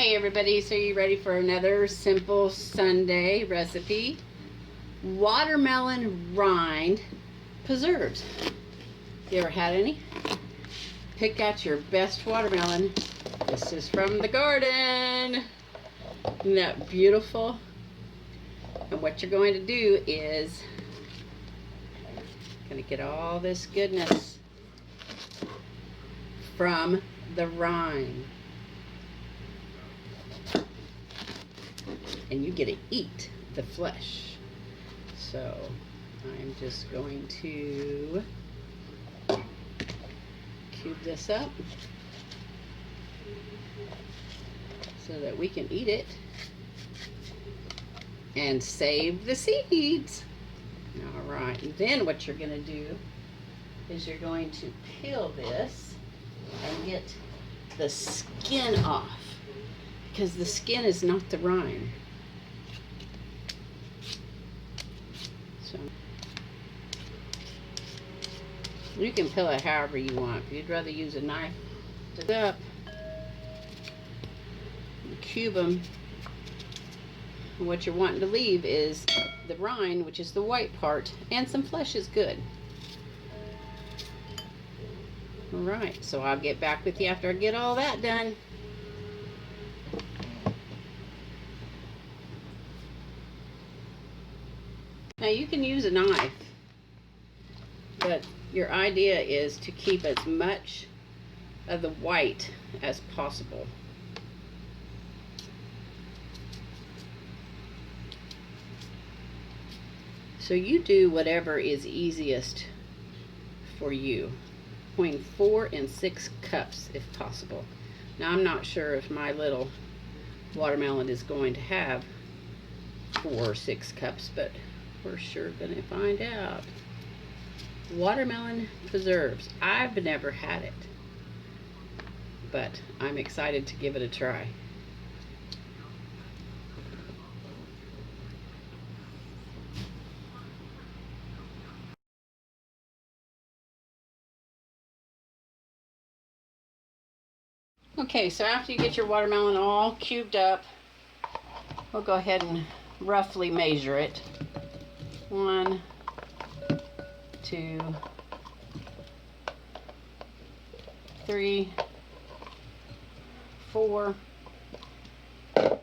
Hey everybody, so you ready for another simple Sunday recipe? Watermelon rind preserves. You ever had any? Pick out your best watermelon. This is from the garden. Isn't that beautiful? And what you're going to do is going to get all this goodness from the rind. And you get to eat the flesh. So I'm just going to cube this up so that we can eat it and save the seeds. All right, and then what you're going to do is you're going to peel this and get the skin off, because the skin is not the rind. So you can peel it however you want. If you'd rather use a knife to up, cube them. And what you're wanting to leave is the rind, which is the white part, and some flesh is good. All right, so I'll get back with you after I get all that done. Now you can use a knife, but your idea is to keep as much of the white as possible. So you do whatever is easiest for you, between 4 and 6 cups if possible. Now I'm not sure if my little watermelon is going to have 4 or 6 cups, but we're sure gonna find out. Watermelon preserves. I've never had it, but I'm excited to give it a try. Okay, so after you get your watermelon all cubed up, we'll go ahead and roughly measure it. 1, 2, 3, 4. So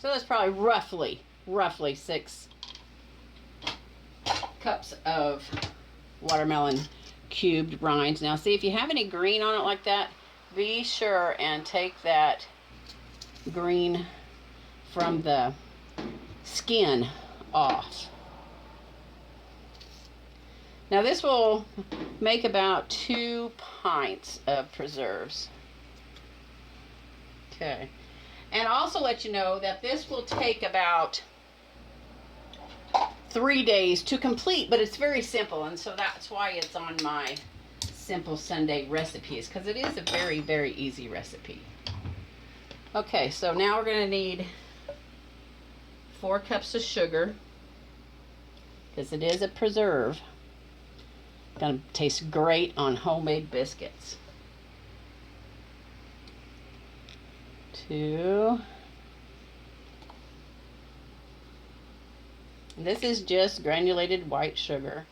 that's probably roughly 6 cups of watermelon cubed rinds. Now see, if you have any green on it like that, be sure and take that green from the skin off. Now this will make about 2 pints of preserves. Okay. And I'll also let you know that this will take about 3 days to complete, but it's very simple, and so that's why it's on my Simple Sunday recipes, because it is a very, very easy recipe. Okay, so now we're going to need 4 cups of sugar, because it is a preserve. Gonna taste great on homemade biscuits. 2. This is just granulated white sugar.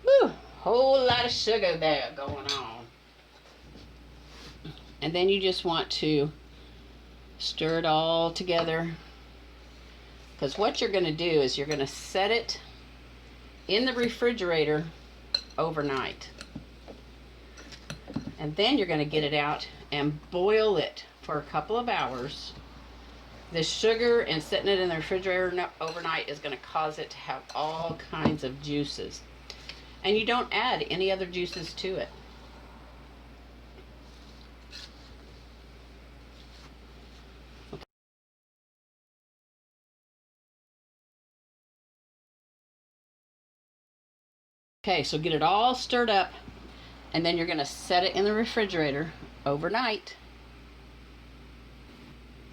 Woo! Whole lot of sugar there going on. And then you just want to stir it all together, because what you're going to do is you're going to set it in the refrigerator overnight, and then you're going to get it out and boil it for a couple of hours. The sugar and setting it in the refrigerator overnight is going to cause it to have all kinds of juices, and you don't add any other juices to it. Okay, so get it all stirred up, and then you're going to set it in the refrigerator overnight.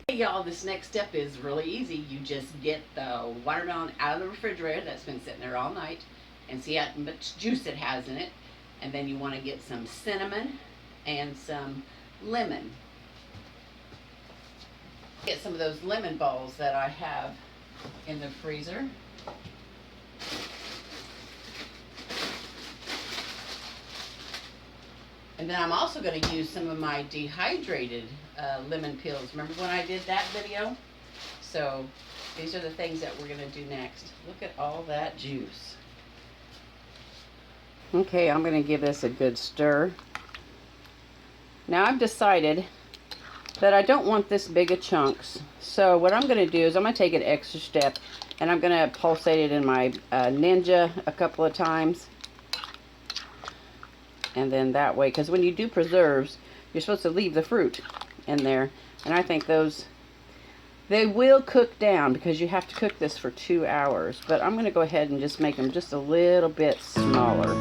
Hey y'all, this next step is really easy. You just get the watermelon out of the refrigerator that's been sitting there all night. and see how much juice it has in it. And then you want to get some cinnamon and some lemon. Get some of those lemon balls that I have in the freezer. And then I'm also going to use some of my dehydrated lemon peels. Remember when I did that video? So these are the things that we're going to do next. Look at all that juice. Okay, I'm going to give this a good stir. Now I've decided that I don't want this big of chunks. So what I'm going to do is I'm going to take an extra step and I'm going to pulsate it in my Ninja a couple of times. And then that way, because when you do preserves, you're supposed to leave the fruit in there. And I think those, they will cook down because you have to cook this for 2 hours. But I'm going to go ahead and just make them just a little bit smaller.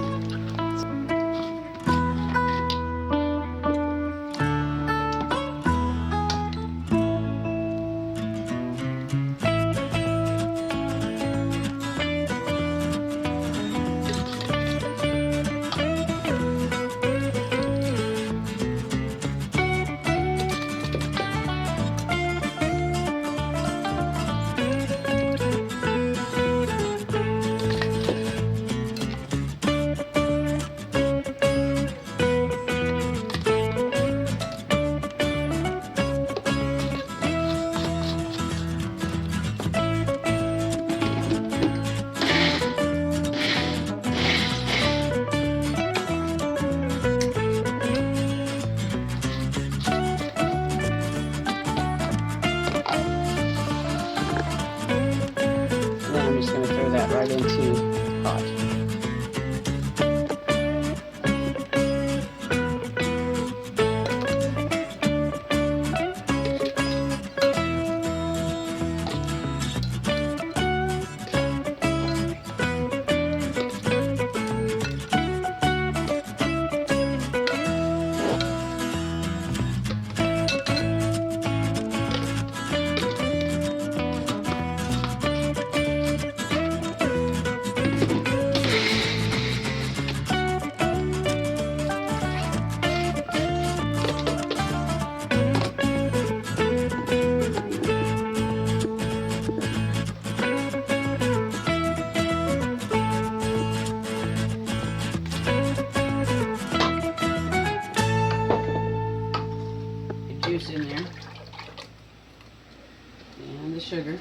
Right into hot. Juice in there and the sugar.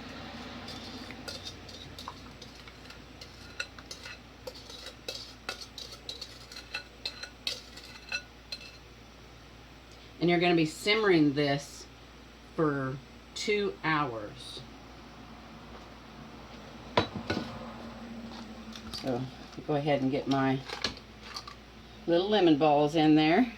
And you're going to be simmering this for 2 hours. So go ahead and get my little lemon balls in there.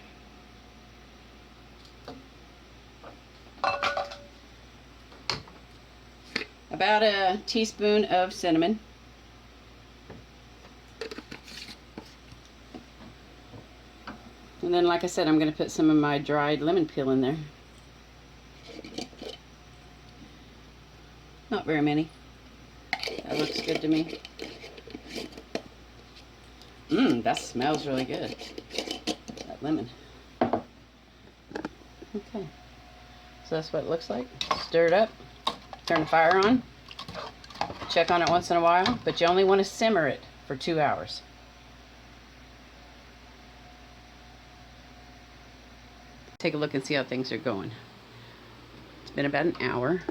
About a teaspoon of cinnamon. And then, like I said, I'm going to put some of my dried lemon peel in there. Not very many. That looks good to me. That smells really good. That lemon. Okay. So that's what it looks like. Stir it up. Turn the fire on. Check on it once in a while, but you only want to simmer it for 2 hours. Take a look and see how things are going. It's been about an hour.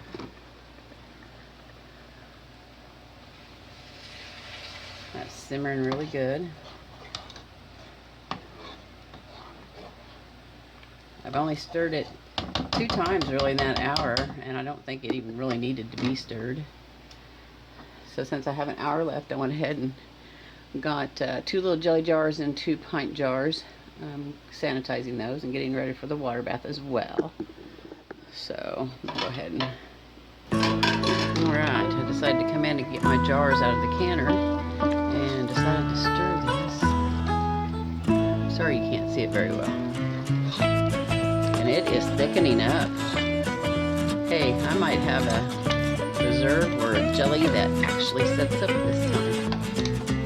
That's simmering really good. I've only stirred it 2 times really in that hour, and I don't think it even really needed to be stirred. So since I have an hour left, I went ahead and got 2 little jelly jars and 2 pint jars. Sanitizing those and getting ready for the water bath as well. So I'll go ahead and alright, I decided to come in and get my jars out of the canner and decided to stir this. Sorry you can't see it very well. And it is thickening up. Hey, I might have a preserve or a jelly that actually sets up this time.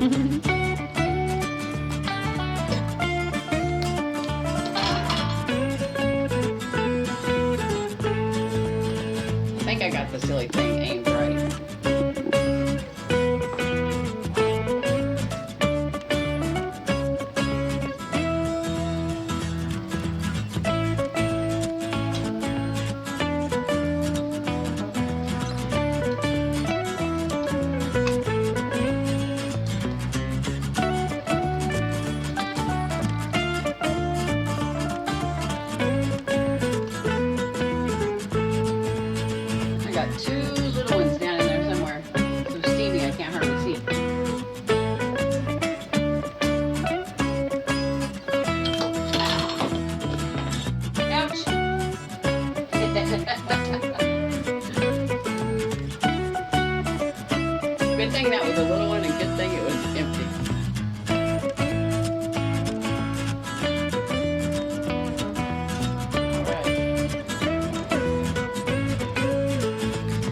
I think I got the silly thing aimed right. I got two little ones down in there somewhere. So Stevie, I can't hardly see. Ouch! Good thing that was a little one, and good thing it was empty.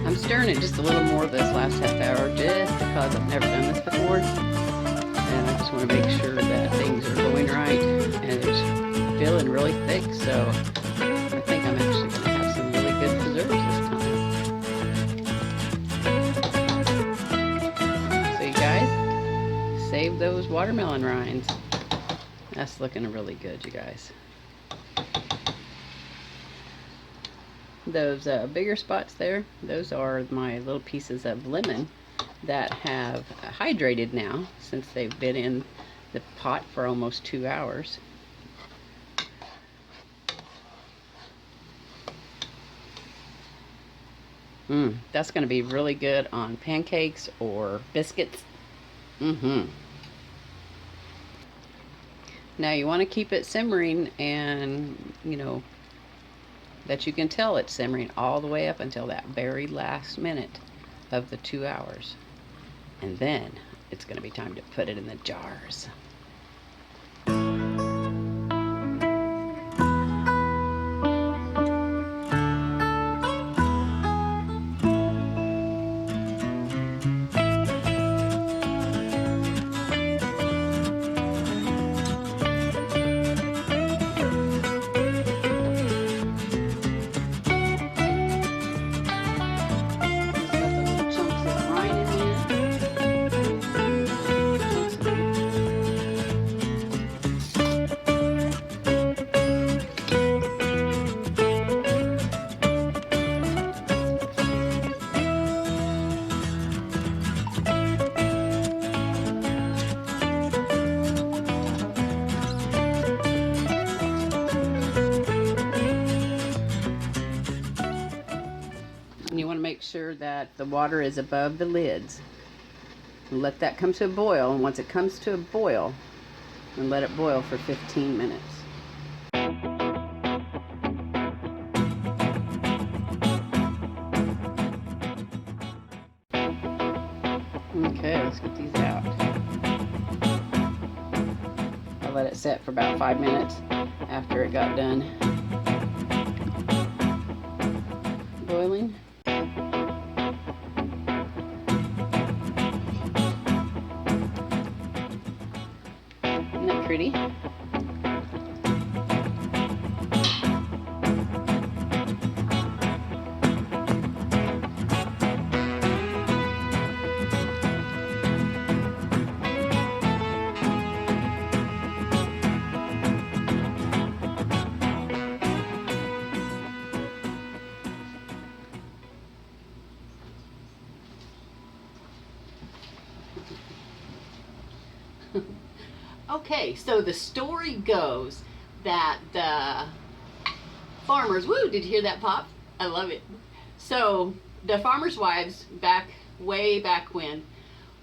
I'm stirring it just a little more this last half hour just because I've never done this before, and I just want to make sure that things are going right, and it's feeling really thick, so I think I'm actually going to have some really good preserves this time. So you guys, save those watermelon rinds. That's looking really good, you guys. Those bigger spots there, those are my little pieces of lemon that have hydrated now since they've been in the pot for almost 2 hours. That's going to be really good on pancakes or biscuits. Now you want to keep it simmering, and you know that you can tell it's simmering all the way up until that very last minute of the 2 hours. And then it's going to be time to put it in the jars. And you want to make sure that the water is above the lids. And let that come to a boil, and once it comes to a boil, and let it boil for 15 minutes. Okay, let's get these out. I let it set for about 5 minutes after it got done boiling. Isn't that pretty? Okay, so the story goes that the farmers, woo, did you hear that pop? I love it. So the farmers' wives way back when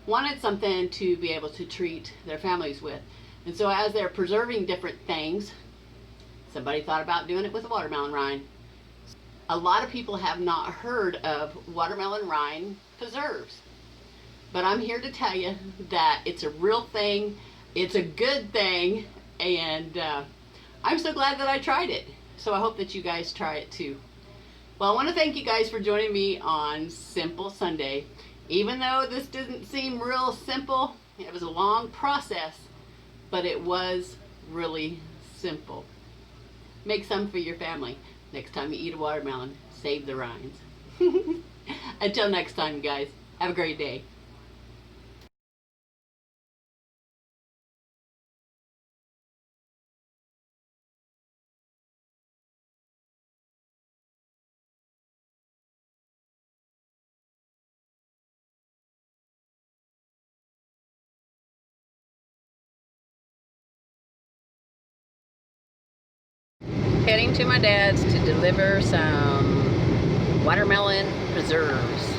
wanted something to be able to treat their families with. And so as they're preserving different things, somebody thought about doing it with a watermelon rind. A lot of people have not heard of watermelon rind preserves, but I'm here to tell you that it's a real thing. It's a good thing, and I'm so glad that I tried it. So I hope that you guys try it too. Well, I want to thank you guys for joining me on Simple Sunday. Even though this didn't seem real simple, It was a long process, but it was really simple. Make some for your family. Next time you eat a watermelon, save the rinds. Until next time, guys, have a great day. Heading to my dad's to deliver some watermelon preserves.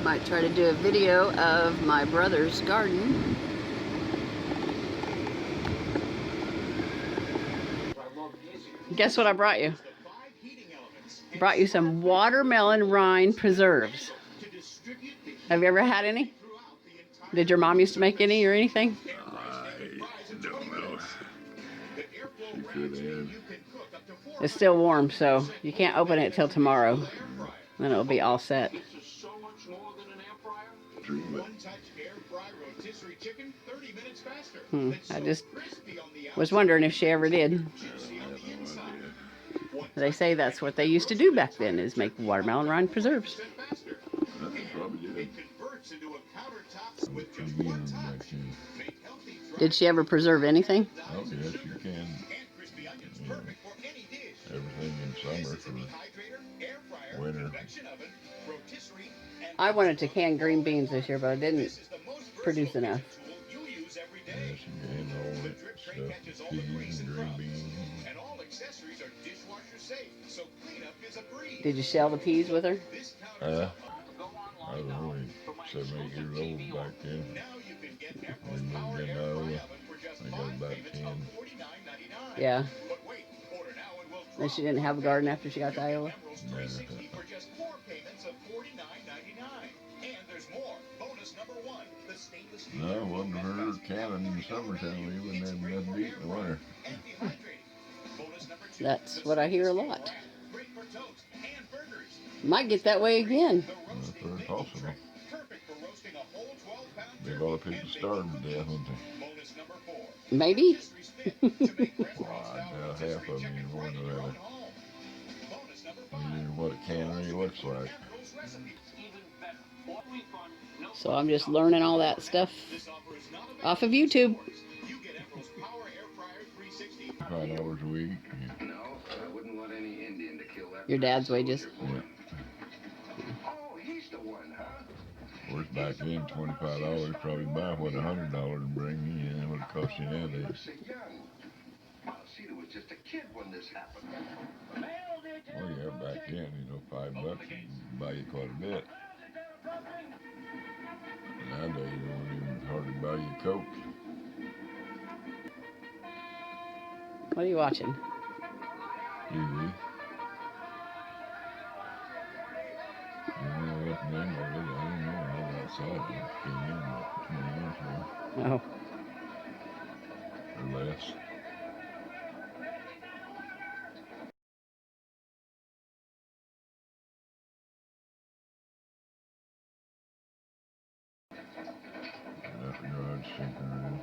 Might try to do a video of my brother's garden. Guess what I brought you? I brought you some watermelon rind preserves. Have you ever had any? Did your mom used to make any or anything? I don't know. She could have. It's still warm, so you can't open it till tomorrow. Then it'll be all set. I just was wondering if she ever did. They say that's what they used to do back then, is make watermelon rind preserves. Did she ever preserve anything? Oh, yes, you can. Yeah. Everything in summer for winter. I wanted to can green beans this year, but I didn't produce enough. Yes, you can all that stuff, peas and green beans. Did you shell the peas with her? I was only 7, 8 years old back then. We moved in Iowa. I got about 10. Yeah. And she didn't have a garden after she got to Iowa? No. No, it wasn't her canning in the summertime. We wouldn't have nothing to eat in the winter. That's what I hear a lot. Might get that way again. That's very possible. Big all the people starved to death, wouldn't they? Maybe. Well, I doubt half of them even want to have it. You know what a cannery looks like. So I'm just learning all that stuff off of YouTube. $5 a week. No, I wouldn't want any Indian to kill that. Your dad's wages. Yeah. Oh, he's the one, huh? Of course, back then, $25 probably buy what $100 would bring you, and what it costs you nowadays. Looks so young. Marcita was just a kid when this happened. Oh yeah, back then, $5 would buy you quite a bit. Nowadays, it won't even hardly buy you a Coke. What are you watching? TV. You know what the name of it? I don't know. I was outside. I came in about 20 years ago. Oh. Or less. Enough garage sinking around.